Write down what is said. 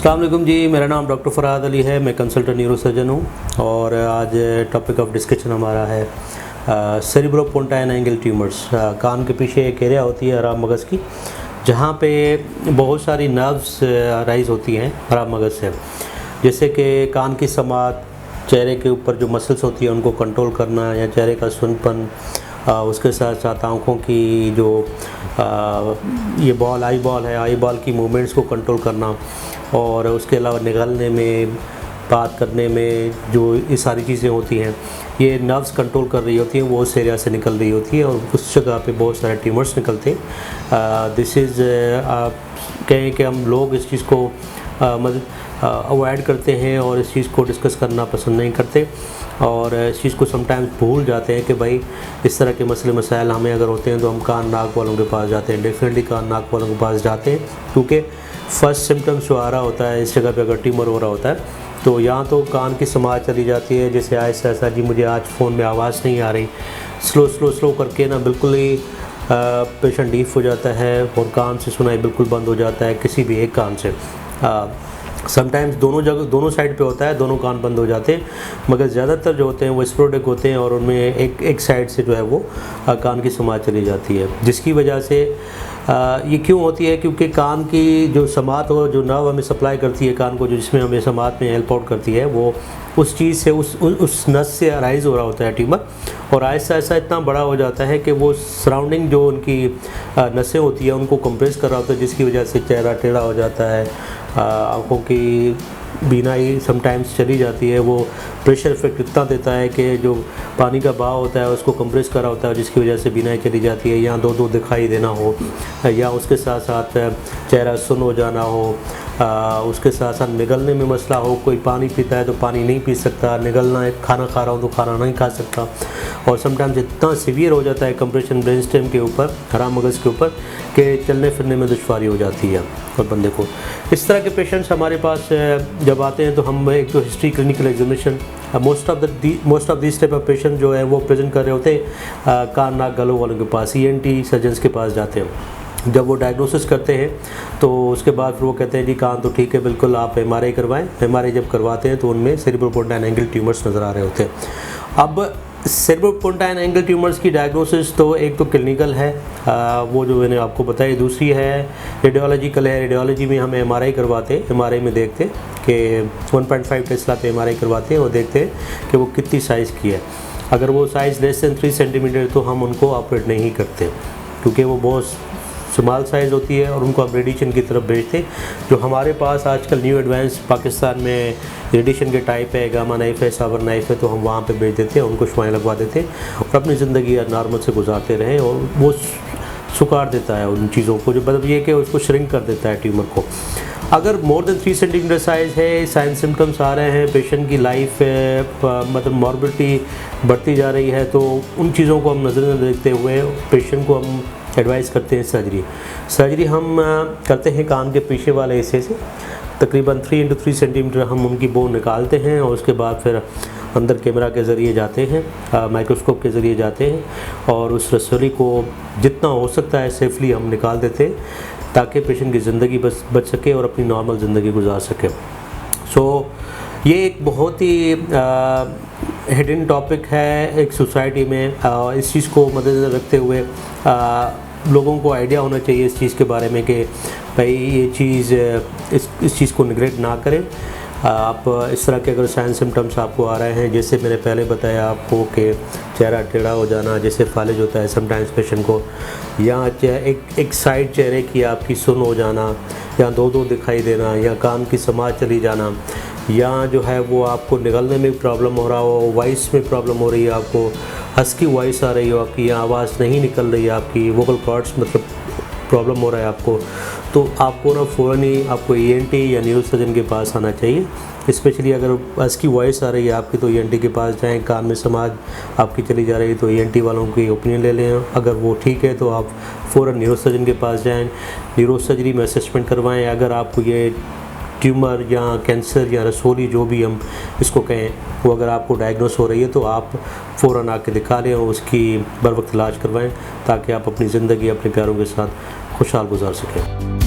अस्सलाम वालेकुम जी, मेरा नाम डॉक्टर फ़राद अली है। मैं कंसल्टेंट न्यूरोसर्जन हूँ और आज टॉपिक ऑफ डिस्कशन हमारा है सेरिब्रोपोंटाइन एंगल ट्यूमर्स। कान के पीछे एक एरिया होती है हराम मगज़ की, जहाँ पे बहुत सारी नर्व्स राइज होती हैं हराम मगज़ से, जैसे कि कान की समात, चेहरे के ऊपर जो मसल्स होती है उनको कंट्रोल करना, या चेहरे का सुनपन, उसके साथ साथ आँखों की जो ये बॉल आई बॉल की मूवमेंट्स को कंट्रोल करना, और उसके अलावा निगलने में, बात करने में जो ये सारी चीज़ें होती हैं ये नर्व्स कंट्रोल कर रही होती हैं, वो उस एरिया से निकल रही होती है और उस जगह पे बहुत सारे ट्यूमर्स निकलते हैं। दिस इज़ आप कहें कि हम लोग इस चीज़ को अवॉइड करते हैं और इस चीज़ को डिस्कस करना पसंद नहीं करते, और इस चीज़ को समटाइम्स भूल जाते हैं कि भाई इस तरह के मसले मसाइल हमें अगर होते हैं तो हम कान नाक वालों के पास जाते हैं। डेफिनेटली कान नाक वालों के पास जाते हैं, क्योंकि फर्स्ट सिम्टम्स जो आ रहा होता है इस जगह पे अगर ट्यूमर हो रहा होता है तो यहाँ तो कान की समाज चली जाती है, जैसे ऐसा जी मुझे आज फ़ोन में आवाज़ नहीं आ रही, स्लो करके ना बिल्कुल ही पेशेंट डीफ हो जाता है और कान से सुनाई बिल्कुल बंद हो जाता है किसी भी एक कान से। समटाइम्स दोनों साइड पे होता है, दोनों कान बंद हो जाते हैं, मगर ज़्यादातर जो होते हैं वो स्पोरेडिक होते हैं और उनमें एक साइड से जो है वो कान की समाज चली जाती है, जिसकी वजह से ये क्यों होती है, क्योंकि कान की जो समात हो, जो नर्व हमें सप्लाई करती है कान को, जो जिसमें हमें समात में हेल्प आउट करती है, वो उस चीज़ से उस नस से अराइज़ हो रहा होता है ट्यूमर, और ऐसा इतना बड़ा हो जाता है कि वो सराउंडिंग जो उनकी नसें होती है उनको कंप्रेस कर रहा होता है, जिसकी वजह से चेहरा टेढ़ा हो जाता है, आँखों की बीनाई समटाइम्स चली जाती है। वो प्रेशर इफेक्ट इतना देता है कि जो पानी का बहाव होता है उसको कंप्रेस कर रहा होता है, जिसकी वजह से बीनाई चली जाती है, या दो दिखाई देना हो, या उसके साथ साथ चेहरा सुन्न हो जाना हो, उसके साथ साथ निगलने में मसला हो, कोई पानी पीता है तो पानी नहीं पी सकता, निगलना है, खाना खा रहा हूँ तो खाना नहीं खा सकता, और समटाइम्स इतना सीवियर हो जाता है कंप्रेशन ब्रेन स्टेम के ऊपर, हराम मगज़ के ऊपर, कि चलने फिरने में दुश्वारी हो जाती है और बंदे को। इस तरह के पेशेंट्स हमारे पास जब आते हैं तो हम एक तो history, clinical examination, most of this type of patient जो है वो प्रेजेंट कर रहे होते हैं कान नाक गलों वालों के पास, ENT सर्जन्स के पास जाते हैं। जब वो डायग्नोसिस करते हैं तो उसके बाद फिर वो कहते हैं जी कान तो ठीक है बिल्कुल, आप MRI करवाएं। MRI जब करवाते हैं तो उनमें सेरिब्रोपोंटाइन एंगल ट्यूमर्स नज़र आ रहे होते हैं। अब सेरिब्रोपोंटाइन एंगल ट्यूमर्स की डायग्नोसिस तो एक तो क्लिनिकल है, वो जो मैंने आपको बताई, दूसरी है रेडियोलॉजिकल है। रेडियोलॉजी में हम MRI करवाते हैं, MRI में देखते हैं कि 1.5 टेस्ला पे MRI करवाते हैं और देखते हैं कि वो कितनी साइज़ की है। अगर वो साइज़ लेस दैन 3 सेंटीमीटर तो हम उनको ऑपरेट नहीं करते, क्योंकि वो बहुत स्मॉल साइज़ होती है और उनको आप रेडिएशन की तरफ भेजते हैं। जो हमारे पास आजकल न्यू एडवांस पाकिस्तान में रेडिएशन के टाइप है, गामा नाइफ है, सावर नाइफ है, तो हम वहाँ पे भेज देते हैं, उनको शुआएँ लगवा देते हैं और अपनी ज़िंदगी नॉर्मल से गुजारते रहें, और वो सुखाड़ देता है उन चीज़ों को, जो मतलब ये कि उसको श्रिंक कर देता है ट्यूमर को। अगर मोर देन 3 सेंटीमीटर साइज़ है, साइन सिम्टम्स आ रहे हैं, पेशेंट की लाइफ मतलब मॉर्बिडिटी बढ़ती जा रही है, तो उन चीज़ों को हम नज़र में देखते हुए पेशेंट को हम एडवाइस करते हैं सर्जरी हम करते हैं कान के पीछे वाले हिस्से से, तकरीबन 3 × 3 सेंटीमीटर हम उनकी बोन निकालते हैं, और उसके बाद फिर अंदर कैमरा के ज़रिए जाते हैं, माइक्रोस्कोप के ज़रिए जाते हैं, और उस रसोली को जितना हो सकता है सेफली हम निकाल देते हैं, ताकि पेशेंट की ज़िंदगी बच सके और अपनी नॉर्मल ज़िंदगी गुजार सके। ये एक बहुत ही हिडन टॉपिक है एक सोसाइटी में, इस चीज़ को मद्देनज़र रखते हुए लोगों को आइडिया होना चाहिए इस चीज़ के बारे में कि भाई ये चीज़ इस चीज़ को निगलेक्ट ना करें। आप इस तरह के अगर साइन सिम्टम्स आपको आ रहे हैं, जैसे मैंने पहले बताया आपको कि चेहरा टेढ़ा हो जाना, जैसे फालिज होता है समटाइम्स पेशेंट को, या एक साइड चेहरे की आपकी सुन्न हो जाना, या दो दिखाई देना, या कान की समाज चली जाना, या जो है वो आपको निगलने में प्रॉब्लम हो रहा हो, वॉइस में प्रॉब्लम हो रही है, आपको हस्की वॉइस आ रही हो आपकी, या आवाज़ नहीं निकल रही है आपकी, वोकल कॉर्ड्स मतलब प्रॉब्लम हो रहा है आपको, तो आपको ना फ़ौरन ही आपको ENT या न्यूरोसर्जन के पास आना चाहिए। स्पेशली अगर हस्की वॉइस आ रही है आपकी तो ENT के पास जाएं, कान में समाज आपकी चली जा रही है तो ENT वालों की ओपिनियन ले लें, अगर वो ठीक है तो आप फ़ौरन न्यूरोसर्जन के पास जाएं, न्यूरोसर्जरी में असेसमेंट करवाएं। अगर आपको ये ट्यूमर या कैंसर या रसोली जो भी हम इसको कहें, वो अगर आपको डायग्नोस हो रही है तो आप फ़ौरन आके दिखा लें और उसकी बर वक्त इलाज करवाएं, ताकि आप अपनी ज़िंदगी अपने प्यारों के साथ खुशहाल गुजार सकें।